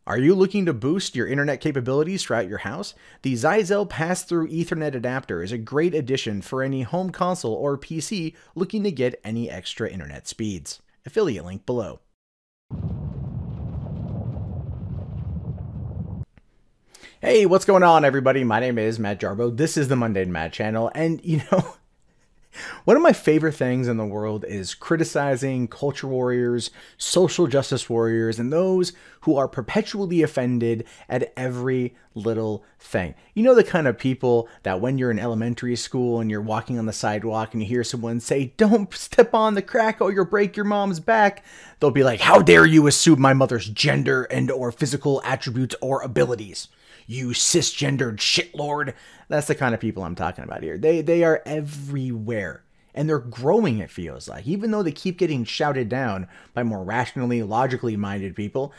Are you looking to boost your internet capabilities throughout your house? The Zyxel pass-through Ethernet adapter is a great addition for any home console or PC looking to get any extra internet speeds. Affiliate link below. Hey, what's going on, everybody? My name is Matt Jarbo. This is the Mundane Matt channel, and one of my favorite things in the world is criticizing culture warriors, social justice warriors, and those who are perpetually offended at every little thing. You know, the kind of people that when you're in elementary school and you're walking on the sidewalk and you hear someone say, "Don't step on the crack or you'll break your mom's back," they'll be like, "How dare you assume my mother's gender and or physical attributes or abilities? You cisgendered shitlord." That's the kind of people I'm talking about here. They are everywhere. And they're growing, it feels like. Even though they keep getting shouted down by more rationally, logically minded people.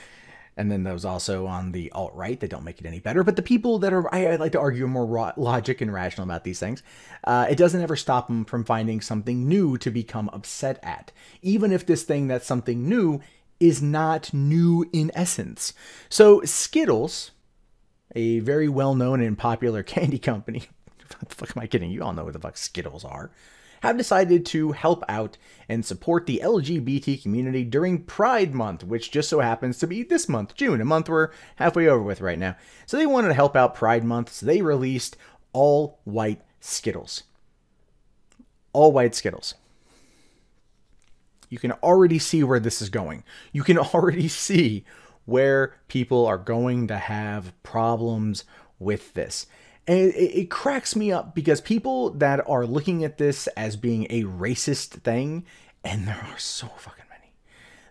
And then those also on the alt-right that don't make it any better. But the people that are, I like to argue, more logic and rational about these things. It doesn't ever stop them from finding something new to become upset at. Even if this thing that's something new is not new in essence. So Skittles, a very well-known and popular candy company, what the fuck am I kidding? You all know what the fuck Skittles are, have decided to help out and support the LGBT community during Pride Month, which just so happens to be this month, June, a month we're halfway over with right now. So they wanted to help out Pride Month, so they released all-white Skittles. All-white Skittles. You can already see where this is going. You can already see where people are going to have problems with this. And it cracks me up because people that are looking at this as being a racist thing, and there are so fucking many,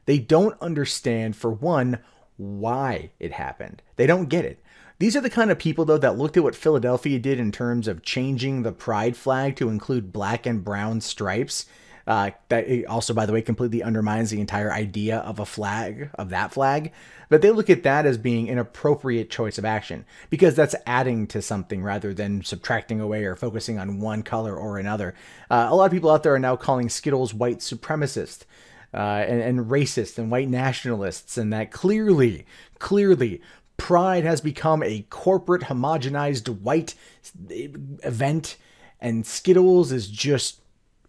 they don't understand, for one, why it happened. They don't get it. These are the kind of people, though, that looked at what Philadelphia did in terms of changing the pride flag to include black and brown stripes. That also, by the way, completely undermines the entire idea of a flag, of that flag. But they look at that as being an appropriate choice of action because that's adding to something rather than subtracting away or focusing on one color or another. A lot of people out there are now calling Skittles white supremacist and racist and white nationalists, and that clearly, Pride has become a corporate homogenized white event, and Skittles is just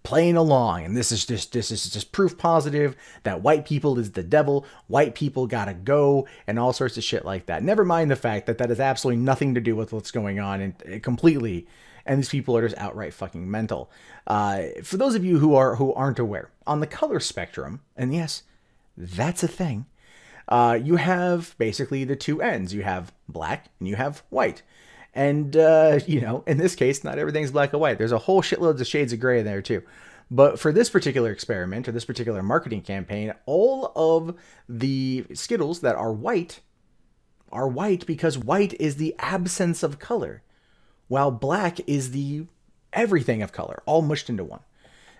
playing along, and this is just proof positive that white people is the devil, white people gotta go, and all sorts of shit like that. Never mind the fact that that has absolutely nothing to do with what's going on, and completely, and these people are just outright fucking mental. For those of you who aren't aware, on the color spectrum, and yes, that's a thing, you have basically the two ends. You have black and you have white. And, in this case, not everything's black and white. There's a whole shitload of shades of gray in there, too. But for this particular experiment, or this particular marketing campaign, all of the Skittles that are white because white is the absence of color, while black is the everything of color, all mushed into one.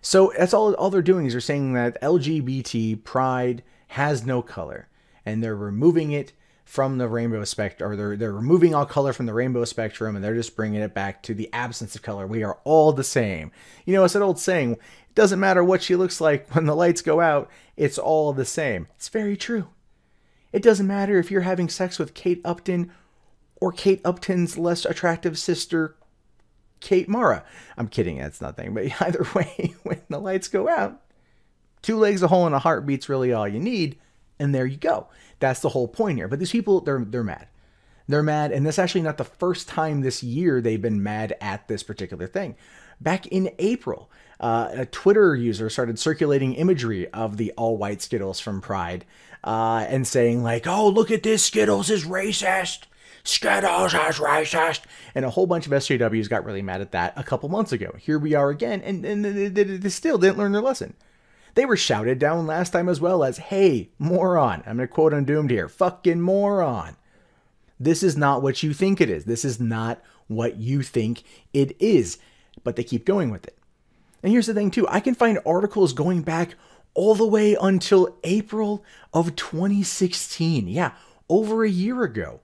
So that's all they're doing is they're saying that LGBT pride has no color, and they're removing it from the rainbow spectrum, or they're removing all color from the rainbow spectrum, and they're just bringing it back to the absence of color. We are all the same. You know, it's that old saying, it doesn't matter what she looks like when the lights go out, it's all the same. It's very true. It doesn't matter if you're having sex with Kate Upton or Kate Upton's less attractive sister, Kate Mara. I'm kidding, that's nothing. But either way, when the lights go out, 2 legs, a hole, and a heartbeat's really all you need. And there you go. That's the whole point here. But these people, they're mad. They're mad, and that's actually not the first time this year they've been mad at this particular thing. Back in April, a Twitter user started circulating imagery of the all-white Skittles from Pride and saying like, "Oh, look at this, Skittles is racist. Skittles is racist." And a whole bunch of SJWs got really mad at that a couple months ago. Here we are again, and they still didn't learn their lesson. They were shouted down last time as well as, "Hey, moron." I'm going to quote Undoomed here. "Fucking moron. This is not what you think it is. This is not what you think it is." But they keep going with it. And here's the thing too. I can find articles going back all the way until April of 2016. Yeah, over a year ago.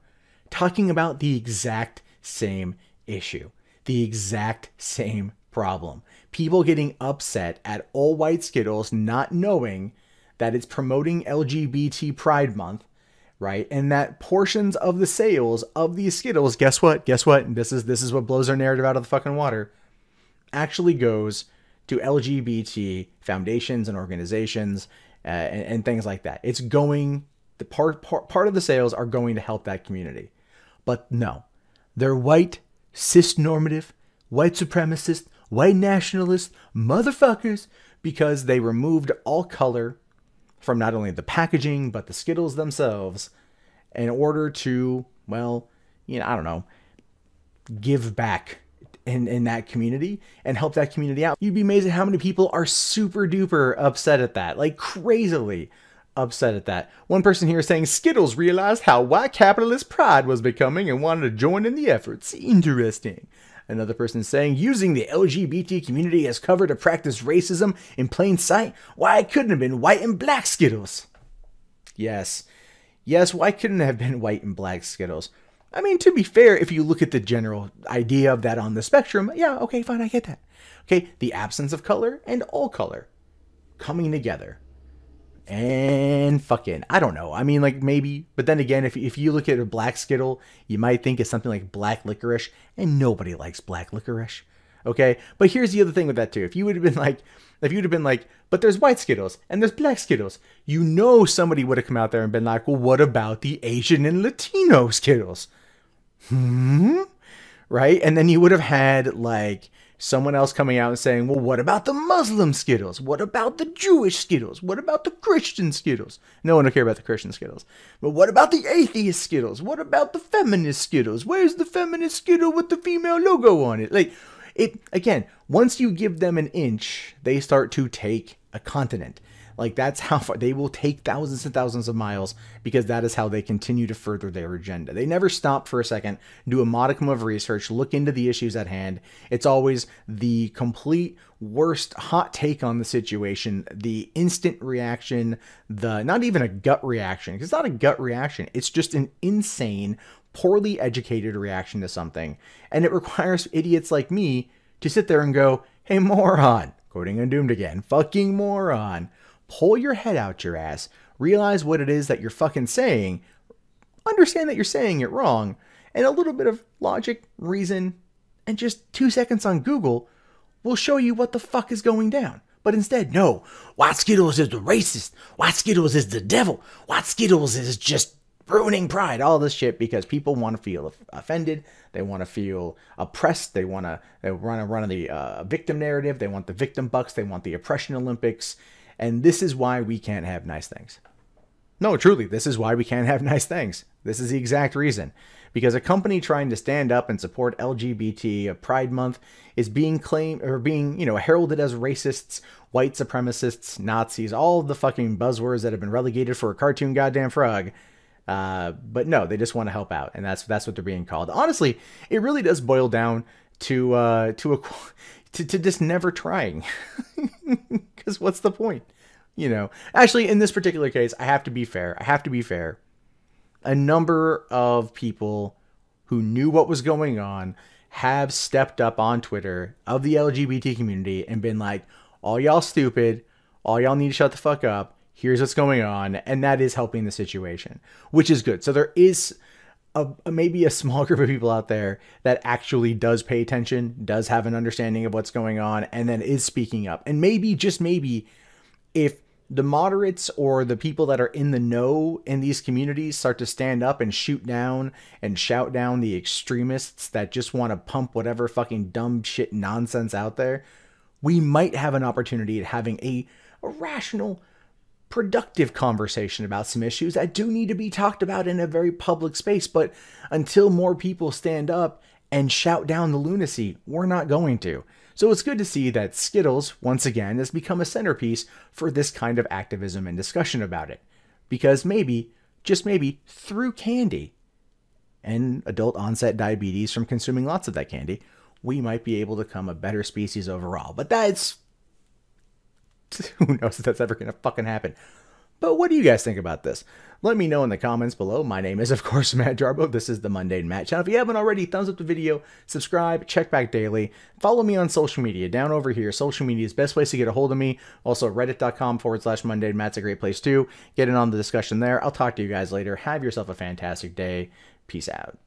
Talking about the exact same issue. The exact same problem. People getting upset at all white Skittles not knowing that it's promoting LGBT Pride Month right? And that portions of the sales of these Skittles, guess what? Guess what? And this is what blows our narrative out of the fucking water. Actually goes to LGBT foundations and organizations and things like that. It's going, the part of the sales are going to help that community. But no, they're white, cis-normative, white supremacist, white nationalist motherfuckers, because they removed all color from not only the packaging, but the Skittles themselves in order to, well, I don't know, give back in that community and help that community out. You'd be amazed at how many people are super duper upset at that, like crazily upset at that. One person here is saying Skittles realized how white capitalist pride was becoming and wanted to join in the efforts. Interesting. Another person saying using the LGBT community as cover to practice racism in plain sight. Why it couldn't have been white and black Skittles. Yes, why couldn't it have been white and black Skittles? I mean, to be fair, if you look at the general idea of that on the spectrum, yeah, okay, fine, I get that. Okay, the absence of color and all color coming together. And fucking, I don't know. I mean, like maybe, but then again, if you look at a black Skittle, you might think it's something like black licorice, and nobody likes black licorice. Okay, but here's the other thing with that too. If you'd have been like, but there's white Skittles and there's black Skittles, somebody would have come out there and been like, well, what about the Asian and Latino Skittles? Right? And then you would have had like someone else coming out and saying, well, what about the Muslim Skittles? What about the Jewish Skittles? What about the Christian Skittles? No one will care about the Christian Skittles. But what about the atheist Skittles? What about the feminist Skittles? Where's the feminist Skittle with the female logo on it? Like, it, again, once you give them an inch, they start to take a continent. Like, that's how far they will take thousands and thousands of miles, because that is how they continue to further their agenda. They never stop for a second, do a modicum of research, look into the issues at hand. It's always the complete worst hot take on the situation, the instant reaction, the not even a gut reaction, because it's not a gut reaction. It's just an insane, poorly educated reaction to something. And it requires idiots like me to sit there and go, hey, moron, quoting Undoomed again, fucking moron. Pull your head out your ass, realize what it is that you're fucking saying, understand that you're saying it wrong, and a little bit of logic, reason, and just 2 seconds on Google will show you what the fuck is going down. But instead, no, white Skittles is the racist, white Skittles is the devil, white Skittles is just ruining pride, all this shit, because people want to feel offended, they want to feel oppressed, they want to run the victim narrative, they want the victim bucks, they want the oppression Olympics. And this is why we can't have nice things. No, truly, this is why we can't have nice things. This is the exact reason. Because a company trying to stand up and support LGBT Pride Month is being claimed, or being, heralded as racists, white supremacists, Nazis, all of the fucking buzzwords that have been relegated for a cartoon goddamn frog. But no, they just want to help out, and that's what they're being called. Honestly, it really does boil down to just never trying. Because what's the point? Actually, in this particular case, I have to be fair. A number of people who knew what was going on have stepped up on Twitter of the LGBT community and been like, all y'all stupid, all y'all need to shut the fuck up, here's what's going on, and that is helping the situation, which is good. So there is maybe a small group of people out there that actually does pay attention, does have an understanding of what's going on, and then is speaking up. And maybe, just maybe, if the moderates or the people that are in the know in these communities start to stand up and shoot down and shout down the extremists that just want to pump whatever fucking dumb shit nonsense out there, we might have an opportunity at having a rational, productive conversation about some issues that do need to be talked about in a very public space. But until more people stand up and shout down the lunacy, we're not going to. So it's good to see that Skittles, once again, has become a centerpiece for this kind of activism and discussion about it. Because maybe, just maybe, through candy and adult onset diabetes from consuming lots of that candy, we might be able to become a better species overall. But that's... who knows if that's ever going to fucking happen. But what do you guys think about this? Let me know in the comments below. My name is, of course, Matt Jarbo. This is the Mundane Matt channel. If you haven't already, thumbs up the video, subscribe, check back daily. Follow me on social media down over here. Social media is the best place to get a hold of me. Also, reddit.com/Mundane Matt's a great place too. Get in on the discussion there. I'll talk to you guys later. Have yourself a fantastic day. Peace out.